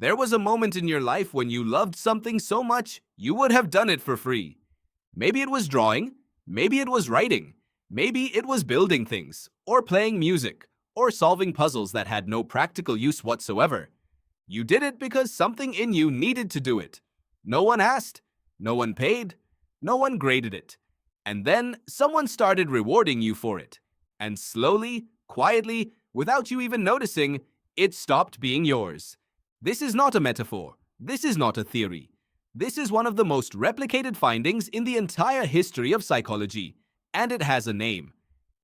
There was a moment in your life when you loved something so much you would have done it for free. Maybe it was drawing, maybe it was writing, maybe it was building things, or playing music, or solving puzzles that had no practical use whatsoever. You did it because something in you needed to do it. No one asked, no one paid, no one graded it. And then someone started rewarding you for it. And slowly, quietly, without you even noticing, it stopped being yours. This is not a metaphor. This is not a theory. This is one of the most replicated findings in the entire history of psychology, and it has a name.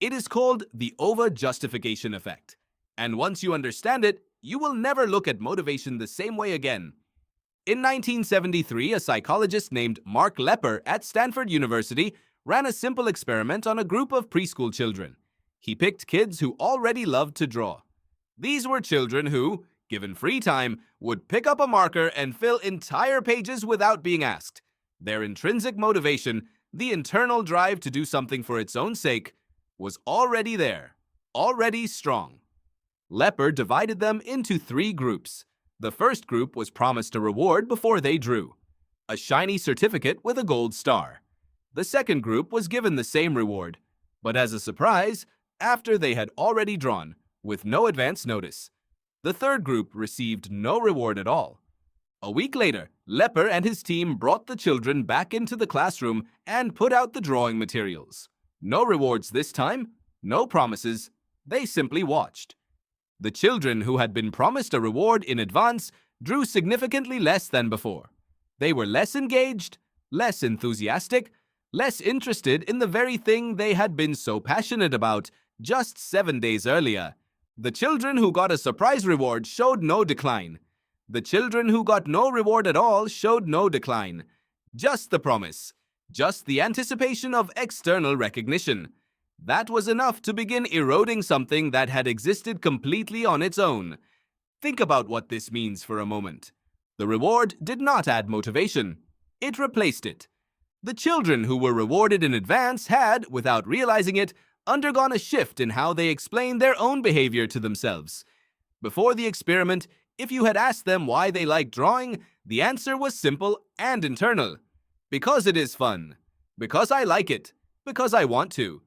It is called the Overjustification Effect. And once you understand it, you will never look at motivation the same way again. In 1973, a psychologist named Mark Lepper at Stanford University ran a simple experiment on a group of preschool children. He picked kids who already loved to draw. These were children who, given free time, would pick up a marker and fill entire pages without being asked. Their intrinsic motivation, the internal drive to do something for its own sake, was already there, already strong. Lepper divided them into 3 groups. The first group was promised a reward before they drew, a shiny certificate with a gold star. The second group was given the same reward, but as a surprise, after they had already drawn, with no advance notice. The third group received no reward at all. A week later, Lepper and his team brought the children back into the classroom and put out the drawing materials. No rewards this time, no promises, they simply watched. The children who had been promised a reward in advance drew significantly less than before. They were less engaged, less enthusiastic, less interested in the very thing they had been so passionate about just 7 days earlier. The children who got a surprise reward showed no decline. The children who got no reward at all showed no decline. Just the promise, just the anticipation of external recognition. That was enough to begin eroding something that had existed completely on its own. Think about what this means for a moment. The reward did not add motivation. It replaced it. The children who were rewarded in advance had, without realizing it, undergone a shift in how they explained their own behavior to themselves. Before the experiment, if you had asked them why they liked drawing, the answer was simple and internal. Because it is fun. Because I like it. Because I want to.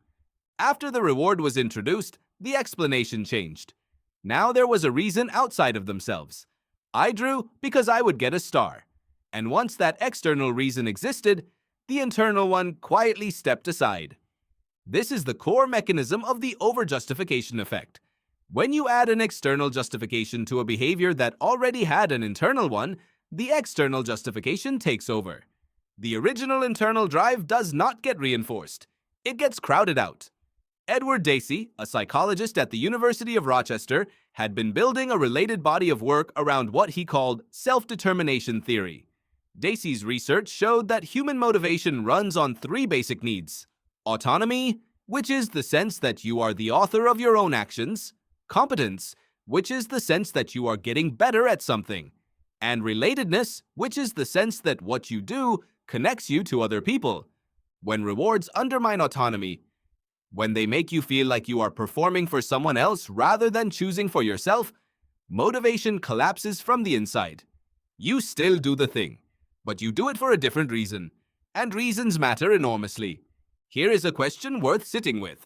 After the reward was introduced, the explanation changed. Now there was a reason outside of themselves. I drew because I would get a star. And once that external reason existed, the internal one quietly stepped aside. This is the core mechanism of the overjustification effect. When you add an external justification to a behavior that already had an internal one, the external justification takes over. The original internal drive does not get reinforced. It gets crowded out. Edward Deci, a psychologist at the University of Rochester, had been building a related body of work around what he called self-determination theory. Deci's research showed that human motivation runs on 3 basic needs. Autonomy, which is the sense that you are the author of your own actions. Competence, which is the sense that you are getting better at something. And relatedness, which is the sense that what you do connects you to other people. When rewards undermine autonomy, when they make you feel like you are performing for someone else rather than choosing for yourself, motivation collapses from the inside. You still do the thing, but you do it for a different reason, and reasons matter enormously. Here is a question worth sitting with.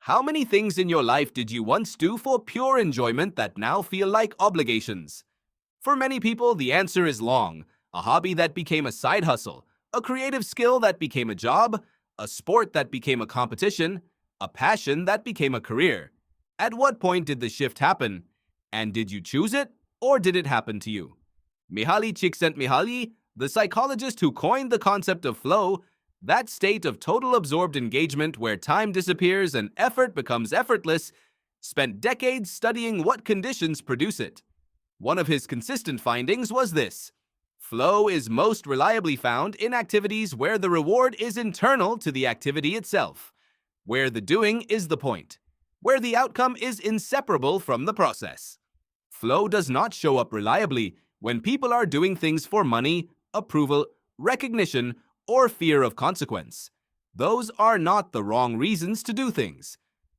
How many things in your life did you once do for pure enjoyment that now feel like obligations? For many people, the answer is long. A hobby that became a side hustle, a creative skill that became a job, a sport that became a competition, a passion that became a career. At what point did the shift happen? And did you choose it, or did it happen to you? Mihaly Csikszentmihalyi, the psychologist who coined the concept of flow, that state of total absorbed engagement where time disappears and effort becomes effortless, spent decades studying what conditions produce it. One of his consistent findings was this: flow is most reliably found in activities where the reward is internal to the activity itself, where the doing is the point, where the outcome is inseparable from the process. Flow does not show up reliably when people are doing things for money, approval, recognition, or fear of consequence. Those are not the wrong reasons to do things,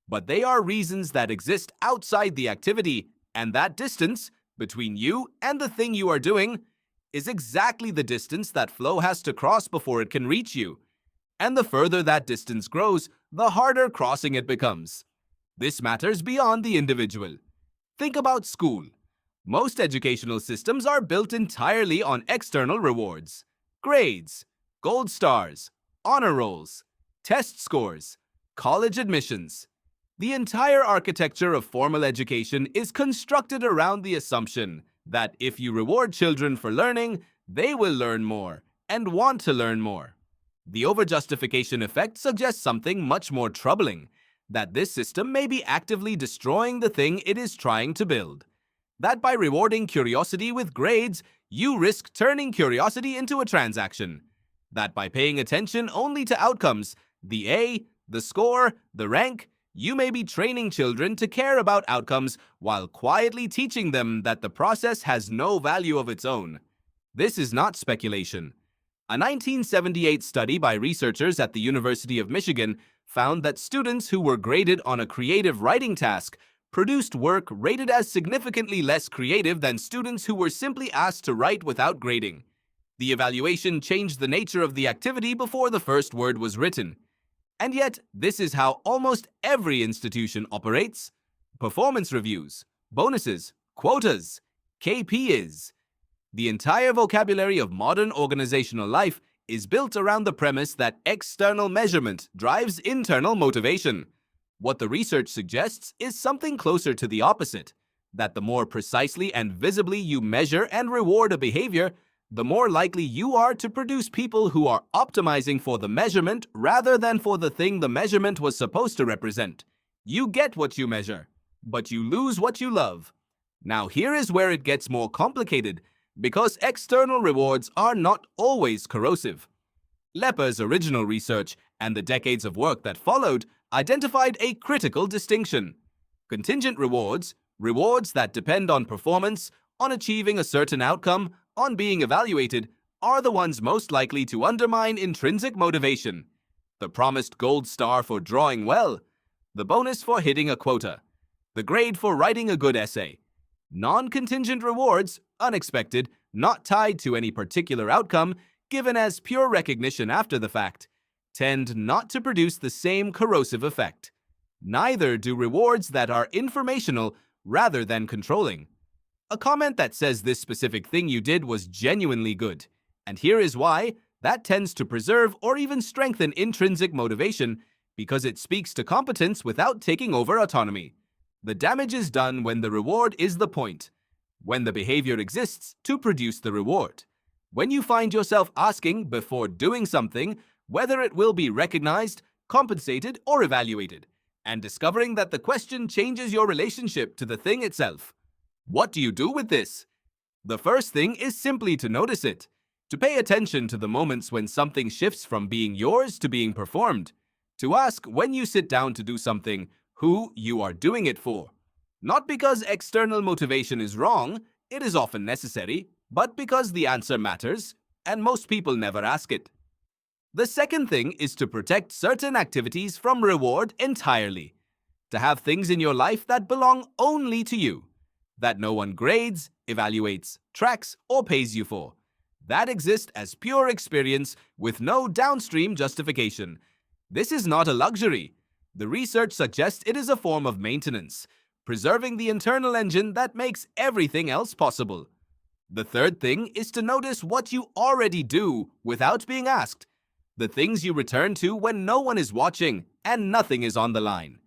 but they are reasons that exist outside the activity, and that distance, between you and the thing you are doing is exactly the distance that flow has to cross before it can reach you. And the further that distance grows, the harder crossing it becomes. This matters beyond the individual. Think about school. Most educational systems are built entirely on external rewards. Grades, gold stars, honor rolls, test scores, college admissions. The entire architecture of formal education is constructed around the assumption that if you reward children for learning, they will learn more and want to learn more. The overjustification effect suggests something much more troubling, that this system may be actively destroying the thing it is trying to build. That by rewarding curiosity with grades, you risk turning curiosity into a transaction. That by paying attention only to outcomes, the A, the score, the rank, you may be training children to care about outcomes while quietly teaching them that the process has no value of its own. This is not speculation. A 1978 study by researchers at the University of Michigan found that students who were graded on a creative writing task produced work rated as significantly less creative than students who were simply asked to write without grading. The evaluation changed the nature of the activity before the first word was written. And yet, this is how almost every institution operates. Performance reviews, bonuses, quotas, KPIs. The entire vocabulary of modern organizational life is built around the premise that external measurement drives internal motivation. What the research suggests is something closer to the opposite, that the more precisely and visibly you measure and reward a behavior, the more likely you are to produce people who are optimizing for the measurement rather than for the thing the measurement was supposed to represent. You get what you measure, but you lose what you love. Now here is where it gets more complicated, because external rewards are not always corrosive. Lepper's original research and the decades of work that followed identified a critical distinction. Contingent rewards, rewards that depend on performance, on achieving a certain outcome, on being evaluated, are the ones most likely to undermine intrinsic motivation. The promised gold star for drawing well, the bonus for hitting a quota, the grade for writing a good essay. Non-contingent rewards, unexpected, not tied to any particular outcome, given as pure recognition after the fact, tend not to produce the same corrosive effect. Neither do rewards that are informational rather than controlling. A comment that says this specific thing you did was genuinely good, and here is why, that tends to preserve or even strengthen intrinsic motivation because it speaks to competence without taking over autonomy. The damage is done when the reward is the point, when the behavior exists to produce the reward. When you find yourself asking before doing something whether it will be recognized, compensated, or evaluated, and discovering that the question changes your relationship to the thing itself. What do you do with this? The first thing is simply to notice it, to pay attention to the moments when something shifts from being yours to being performed, to ask when you sit down to do something who you are doing it for. Not because external motivation is wrong, it is often necessary, but because the answer matters, and most people never ask it. The second thing is to protect certain activities from reward entirely. To have things in your life that belong only to you, that no one grades, evaluates, tracks, or pays you for. That exist as pure experience with no downstream justification. This is not a luxury. The research suggests it is a form of maintenance, preserving the internal engine that makes everything else possible. The third thing is to notice what you already do without being asked. The things you return to when no one is watching and nothing is on the line.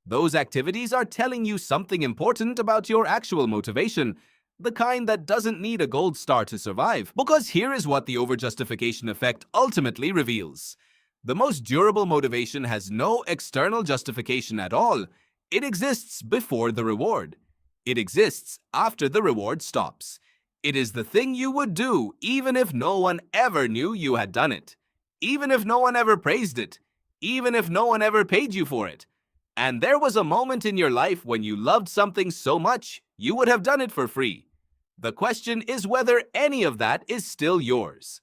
Those activities are telling you something important about your actual motivation, the kind that doesn't need a gold star to survive. Because here is what the overjustification effect ultimately reveals. The most durable motivation has no external justification at all. It exists before the reward. It exists after the reward stops. It is the thing you would do even if no one ever knew you had done it. Even if no one ever praised it, even if no one ever paid you for it. And there was a moment in your life when you loved something so much, you would have done it for free. The question is whether any of that is still yours.